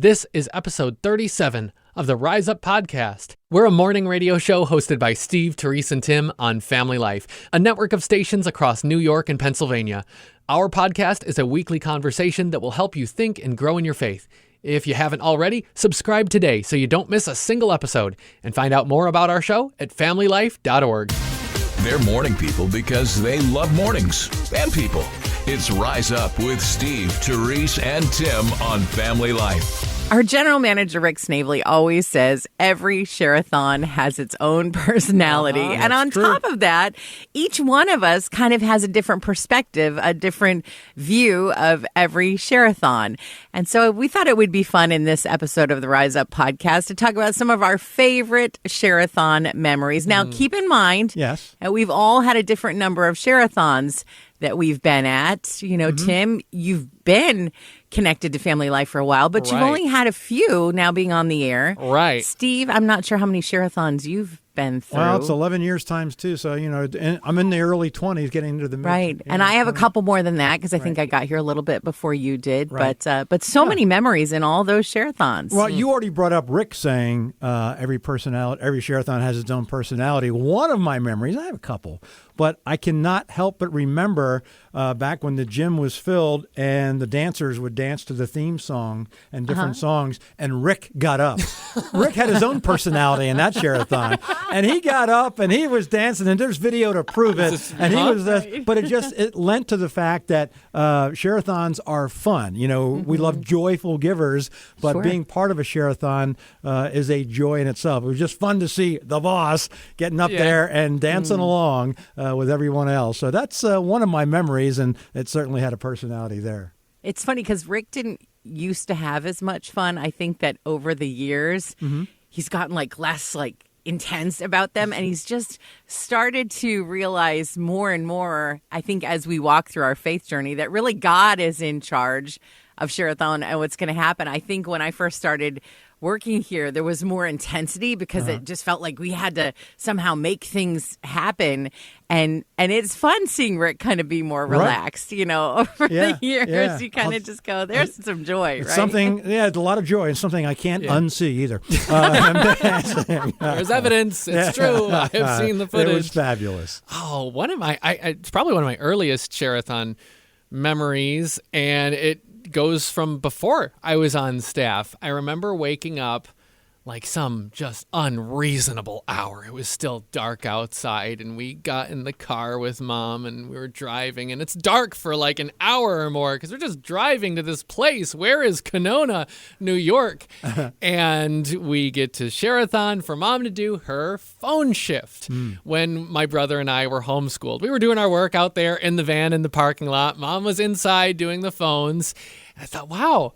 This is episode 37 of the Rise Up podcast. We're a morning radio show hosted by Steve, Terese, and Tim on Family Life, a network of stations across New York and Pennsylvania. Our podcast is a weekly conversation that will help you think and grow in your faith. If you haven't already, subscribe today so you don't miss a single episode, and find out more about our show at familylife.org. They're morning people because they love mornings and people. It's Rise Up with Steve, Terese, and Tim on Family Life. Our general manager, Rick Snavely, always says every Sharathon has its own personality. And on top of that, each one of us kind of has a different perspective, a different view of every Sharathon. And so we thought it would be fun in this episode of the Rise Up podcast to talk about some of our favorite Sharathon memories. Now, keep in mind, we've all had a different number of Sharathons that we've been at. You know, Tim, you've been connected to Family Life for a while, but you've only had a few now being on the air. Right. Steve, I'm not sure how many Sharathons you've been through. Well, it's 11 years times two, so, you know, I'm in the early 20s getting into the mid. Right, and I have a couple more than that because I think I got here a little bit before you did, but so many memories in all those Sharathons. Well, you already brought up Rick saying every Sharathon has its own personality. One of my memories, I have a couple, but I cannot help but remember back when the gym was filled and the dancers would dance to the theme song and different songs, and Rick got up. Rick had his own personality in that Sharathon, and he got up and he was dancing, and there's video to prove it. And he was, but it lent to the fact that Sharathons are fun. You know, we love joyful givers, but being part of a Sharathon is a joy in itself. It was just fun to see the boss getting up there and dancing along with everyone else. So that's one of my memories, and it certainly had a personality there. It's funny because Rick didn't used to have as much fun. I think that over the years, he's gotten less intense about them, and he's just started to realize more and more, I think, as we walk through our faith journey, that really God is in charge of Sharathon and what's going to happen. I think when I first started working here, there was more intensity because it just felt like we had to somehow make things happen. And it's fun seeing Rick kind of be more relaxed, you know, over the years. You kind of just go, there's some joy, it's right? Something, it's a lot of joy, and something I can't unsee either. There's evidence. It's true. I have seen the footage. It was fabulous. Oh, it's probably one of my earliest Sharathon memories, and it goes from before I was on staff. I remember waking up like some just unreasonable hour. It was still dark outside, and we got in the car with Mom, and we were driving, and it's dark for like an hour or more because we're just driving to this place. Where is Canona, New York? And we get to Sharathon for Mom to do her phone shift when my brother and I were homeschooled. We were doing our work out there in the van in the parking lot. Mom was inside doing the phones. And I thought, wow,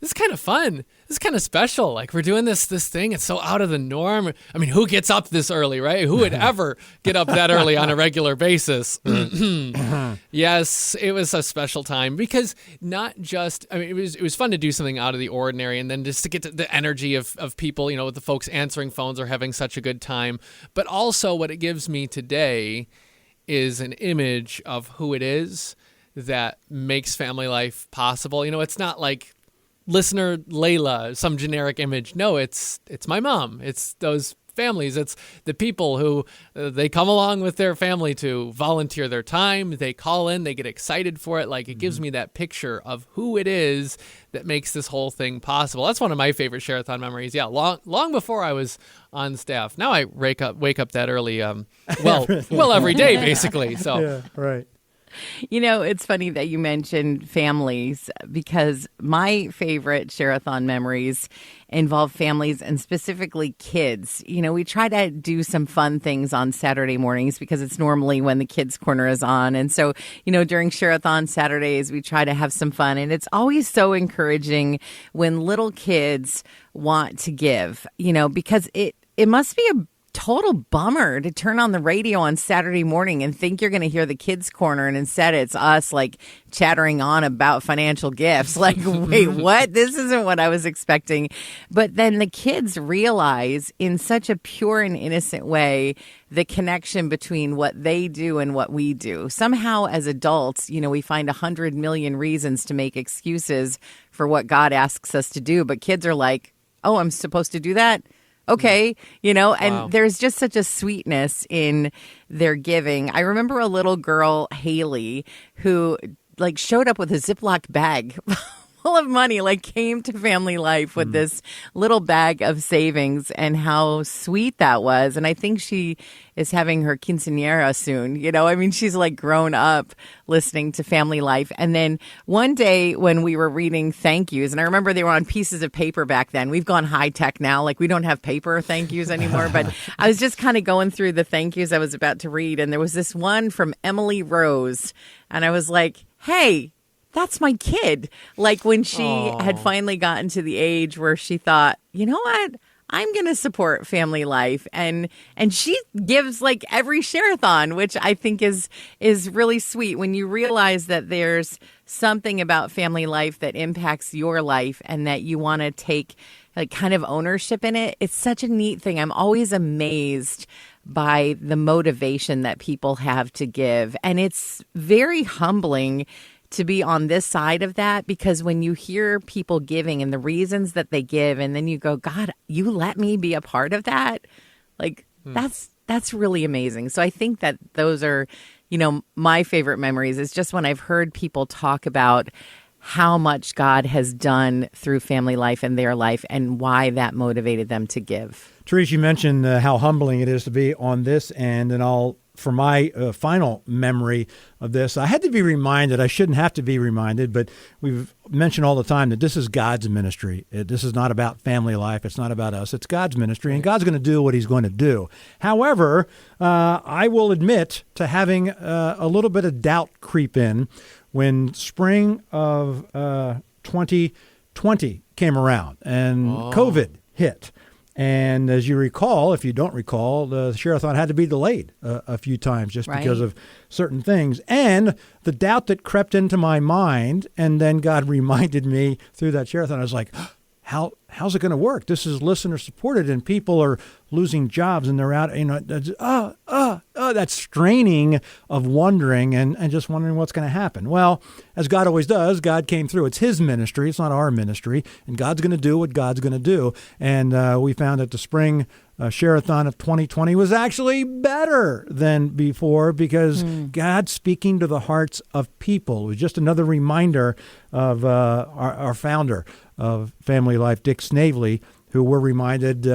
this is kind of fun. This is kind of special. Like, we're doing this thing. It's so out of the norm. I mean, who gets up this early, right? Who would ever get up that early on a regular basis? Yes, it was a special time because not just, I mean, it was fun to do something out of the ordinary, and then just to get to the energy of people, you know, with the folks answering phones or having such a good time. But also what it gives me today is an image of who it is that makes Family Life possible. You know, it's not like listener Layla, some generic image. No, it's my mom. It's those families. It's the people who they come along with their family to volunteer their time. They call in. They get excited for it. Like, it gives me that picture of who it is that makes this whole thing possible. That's one of my favorite Sharathon memories. Yeah, long before I was on staff. Now I wake up that early. Every day basically. So yeah, right. You know, it's funny that you mentioned families because my favorite Sharathon memories involve families and specifically kids. You know, we try to do some fun things on Saturday mornings because it's normally when the Kids Corner is on. And so, you know, during Sharathon Saturdays, we try to have some fun. And it's always so encouraging when little kids want to give, you know, because it must be a total bummer to turn on the radio on Saturday morning and think you're going to hear the kids' corner, and instead it's us like chattering on about financial gifts. Like, wait, what? This isn't what I was expecting. But then the kids realize in such a pure and innocent way the connection between what they do and what we do. Somehow as adults, we find 100 million reasons to make excuses for what God asks us to do. But kids are like, oh, I'm supposed to do that? Okay, Wow. And there's just such a sweetness in their giving. I remember a little girl, Haley, who like showed up with a Ziploc bag full of money, like came to Family Life with this little bag of savings, and how sweet that was. And I think she is having her quinceañera soon. She's like grown up listening to Family Life. And then one day when we were reading thank yous, and I remember they were on pieces of paper back then. We've gone high tech now. Like we don't have paper thank yous anymore. But I was just kind of going through the thank yous I was about to read. And there was this one from Emily Rose. And I was like, hey, that's my kid. Like when she had finally gotten to the age where she thought, you know what? I'm going to support Family Life. And she gives like every Sharathon, which I think is really sweet when you realize that there's something about Family Life that impacts your life and that you want to take like kind of ownership in it. It's such a neat thing. I'm always amazed by the motivation that people have to give. And it's very humbling to be on this side of that, because when you hear people giving and the reasons that they give, and then you go, God, you let me be a part of that. Like that's really amazing. So I think that those are, my favorite memories is just when I've heard people talk about how much God has done through Family Life in their life and why that motivated them to give. Terese, you mentioned how humbling it is to be on this end, and for my final memory of this, I had to be reminded, I shouldn't have to be reminded, but we've mentioned all the time that this is God's ministry. This is not about Family Life. It's not about us. It's God's ministry, and God's going to do what he's going to do. However, I will admit to having a little bit of doubt creep in when spring of 2020 came around and COVID hit. And as you recall, if you don't recall, the Sharathon had to be delayed a few times just because of certain things. And the doubt that crept into my mind, and then God reminded me through that Sharathon, I was like, how's it going to work? This is listener supported, and people are losing jobs, and they're out, that straining of wondering and just wondering what's going to happen. Well, as God always does, God came through. It's his ministry. It's not our ministry, and God's going to do what God's going to do. And we found that the spring Sharathon of 2020 was actually better than before because God's speaking to the hearts of people. It was just another reminder of our founder of Family Life, Dick Snavely, who we're reminded,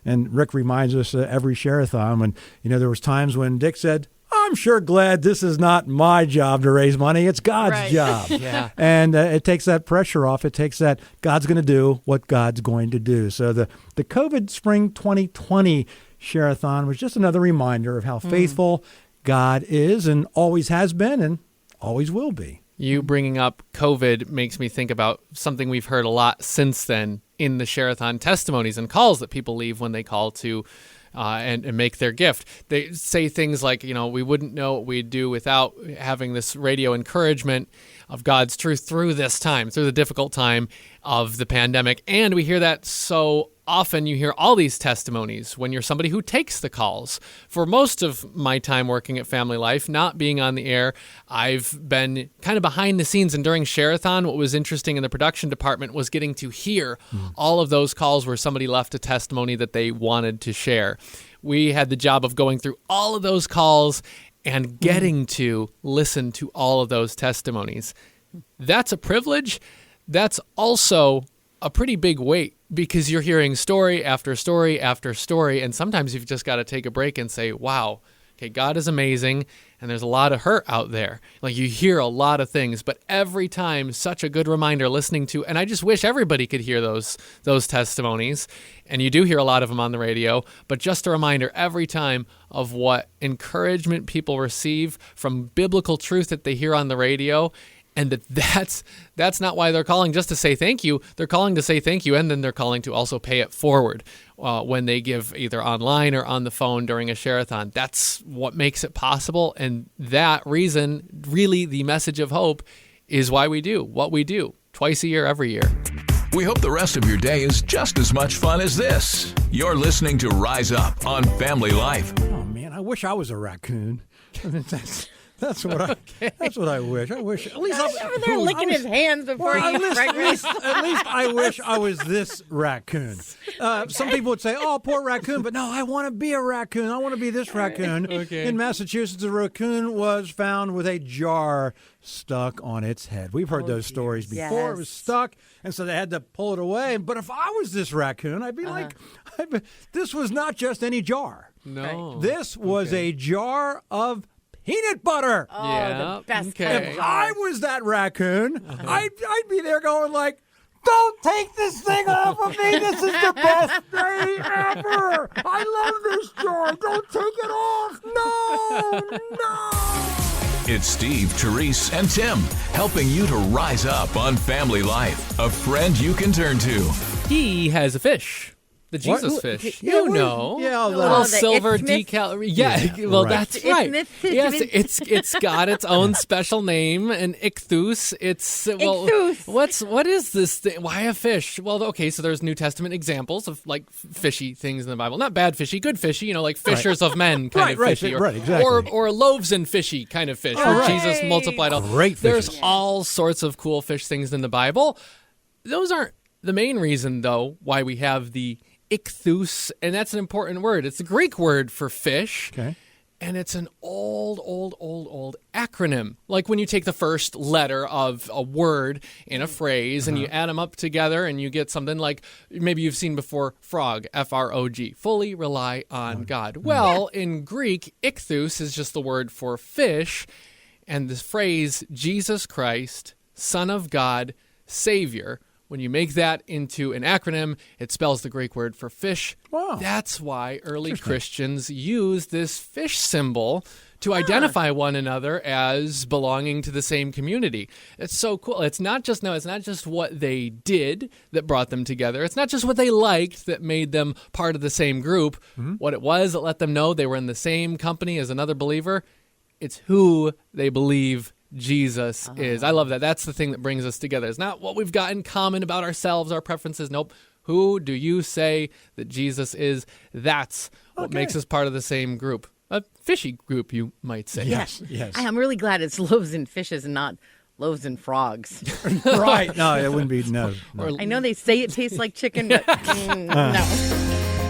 and Rick reminds us every Sharathon when, there was times when Dick said, I'm sure glad this is not my job to raise money. It's God's job. Yeah. And it takes that pressure off. It takes that God's going to do what God's going to do. So the COVID Spring 2020 Sharathon was just another reminder of how faithful God is and always has been and always will be. You bringing up COVID makes me think about something we've heard a lot since then in the Sharathon testimonies and calls that people leave when they call to and make their gift. They say things like, we wouldn't know what we'd do without having this radio encouragement of God's truth through this time, through the difficult time of the pandemic. And we hear that so often. You hear all these testimonies when you're somebody who takes the calls. For most of my time working at Family Life, not being on the air, I've been kind of behind the scenes. And during Sharathon, what was interesting in the production department was getting to hear all of those calls where somebody left a testimony that they wanted to share. We had the job of going through all of those calls and getting to listen to all of those testimonies. That's a privilege. That's also a pretty big weight because you're hearing story after story after story, and sometimes you've just got to take a break and say, wow, okay, God is amazing, and there's a lot of hurt out there. Like, you hear a lot of things, but every time, such a good reminder listening to, and I just wish everybody could hear those testimonies, and you do hear a lot of them on the radio, but just a reminder every time of what encouragement people receive from biblical truth that they hear on the radio. And that's not why they're calling just to say thank you. They're calling to say thank you, and then they're calling to also pay it forward when they give either online or on the phone during a Sharathon. That's what makes it possible, and that reason, really the message of hope, is why we do what we do twice a year, every year. We hope the rest of your day is just as much fun as this. You're listening to Rise Up on Family Life. Oh, man, I wish I was a raccoon. I mean, that's what I wish. I wish at least I was over there licking his hands before Well, you. at least I wish I was this raccoon. Some people would say, "Oh, poor raccoon," but no, I want to be a raccoon. I want to be this raccoon. Okay. In Massachusetts, a raccoon was found with a jar stuck on its head. We've heard those stories before. Yes. It was stuck, and so they had to pull it away. But if I was this raccoon, I'd be like, this was not just any jar. No. This was a jar of peanut butter. Oh, Yeah, the best okay. kind of If jar. I was that raccoon, I'd be there going like, "Don't take this thing off of me. This is the best day ever. I love this jar. Don't take it off. No." It's Steve, Terese, and Tim helping you to rise up on Family Life. A friend you can turn to. He has a fish. The Jesus What? fish. Yeah, You what is- know. yeah, I'll a let little it. silver It's myth- decal. Yeah, well, right. that's right. myth- Yes, myth- it's got its own special name, an ichthus. It's Ichthus. what is this thing? Why a fish? Well, okay, so there's New Testament examples of like fishy things in the Bible. Not bad fishy, good fishy. You know, like fishers of men kind of Right, fishy, right, exactly. or loaves and fishy kind of fish. Oh, where right. Jesus multiplied all. Great There's fishes. all sorts of cool fish things in the Bible. Those aren't the main reason, though, why we have the ichthus, and that's an important word. It's a Greek word for fish, Okay. and it's an old acronym. Like when you take the first letter of a word in a phrase and you add them up together and you get something like, maybe you've seen before, frog, F-R-O-G, fully rely on God. Well, in Greek, ichthus is just the word for fish, and the phrase Jesus Christ, Son of God, Savior, when you make that into an acronym, it spells the Greek word for fish. Wow. That's why early Christians used this fish symbol to identify one another as belonging to the same community. It's so cool. It's not just what they did that brought them together. It's not just what they liked that made them part of the same group. What it was that let them know they were in the same company as another believer. It's who they believe Jesus is. I love that. That's the thing that brings us together. It's not what we've got in common about ourselves, our preferences. Nope. Who do you say that Jesus is? That's what makes us part of the same group. A fishy group, you might say. Yes. I'm really glad it's loaves and fishes and not loaves and frogs. Right. No, it wouldn't be no. I know they say it tastes like chicken, but no.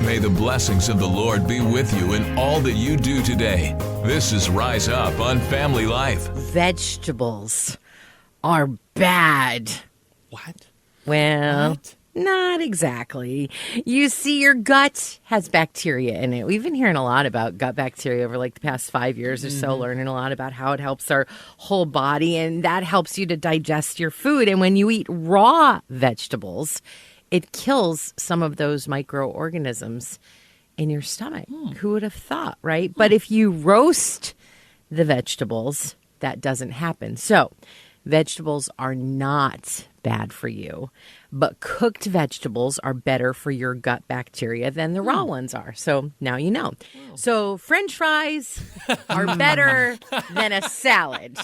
May the blessings of the Lord be with you in all that you do today. This is Rise Up on Family Life. Vegetables are bad. What? Well, What? not exactly. You see, your gut has bacteria in it. We've been hearing a lot about gut bacteria over like the past 5 years or so, learning a lot about how it helps our whole body, and that helps you to digest your food. And when you eat raw vegetables, it kills some of those microorganisms in your stomach. Who would have thought, right? But if you roast the vegetables, that doesn't happen. So vegetables are not bad for you, but cooked vegetables are better for your gut bacteria than the raw ones are. So now you know. So French fries are better than a salad.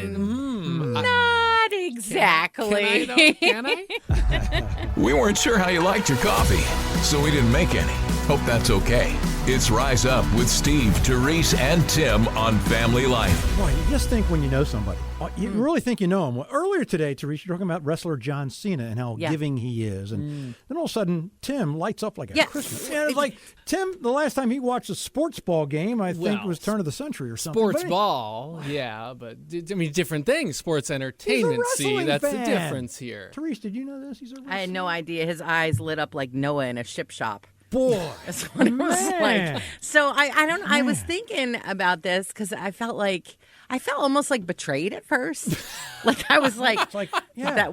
Not exactly. Can I? We weren't sure how you liked your coffee, so we didn't make any. Hope that's okay. It's Rise Up with Steve, Terese, and Tim on Family Life. Boy, you just think when you know somebody, you really think you know them. Well, earlier today, Terese, you're talking about wrestler John Cena and how giving he is. And then all of a sudden, Tim lights up like a Yes. Christmas. Yeah, it's like Tim, the last time he watched a sports ball game, I think Well, was turn of the century or something. Sports But ball, yeah, but I mean, different things. Sports entertainment. See, wrestling that's the fan. difference here. Terese, did you know this? He's a wrestler. I had no idea. His eyes lit up like Noah in a ship shop. Boy. That's what it was Man. like. So I don't know. I was thinking about this because I felt like I felt almost like betrayed at first. Like I was like,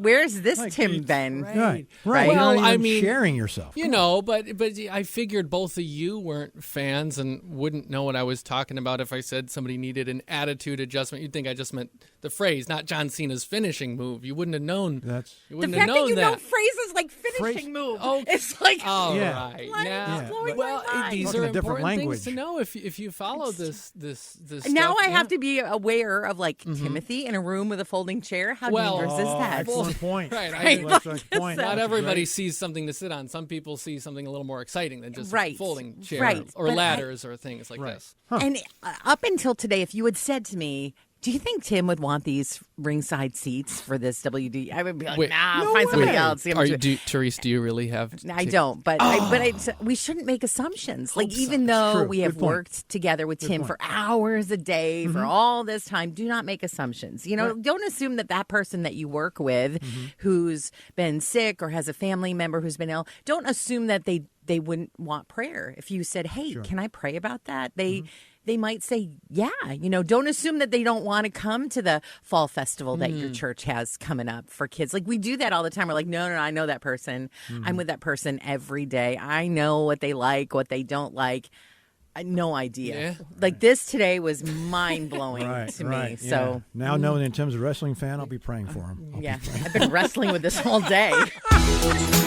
where's this Tim been? Right. Right. You're Well, not I even mean, sharing yourself. You know, but I figured both of you weren't fans and wouldn't know what I was talking about if I said somebody needed an attitude adjustment. You'd think I just meant the phrase, not John Cena's finishing move. You wouldn't have known. You The wouldn't fact have known that you know phrases like finishing move. Oh, it's like, all Yeah. right. Like, Now, it's blowing well, my mind. these Talking are a different important things language. to know if you follow this now stuff, I have to be aware of like Mm-hmm. Timothy in a room with a folding chair. How Well, dangerous is that? Excellent point. Right. Excellent point. Not That's everybody great. sees something to sit on. Some people see something a little more exciting than just Right. a folding chair Right. or But ladders or things like Right. this. And up until today, if you had said to me, do you think Tim would want these ringside seats for this WD? I would be like, Wait. nah, No find somebody way. else. Terese, do you really have? I don't, but we shouldn't make assumptions. Like even though True. we have Good point. worked together with Tim for hours a day for all this time, do not make assumptions. You know, don't assume that person that you work with, who's been sick or has a family member who's been ill, don't assume that they wouldn't want prayer. If you said, "Hey, can I pray about that?" They might say, yeah. You know, don't assume that they don't want to come to the fall festival that your church has coming up for kids. Like we do that all the time. We're like, no, I know that person. I'm with that person every day. I know what they like, what they don't like. No idea. Yeah. Like this today was mind blowing to me. Yeah. So now knowing that Tim's a wrestling fan, I'll be praying for him. yeah, I've been wrestling with this all day.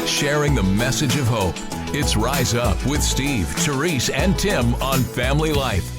Sharing the message of hope. It's Rise Up with Steve, Terese, and Tim on Family Life.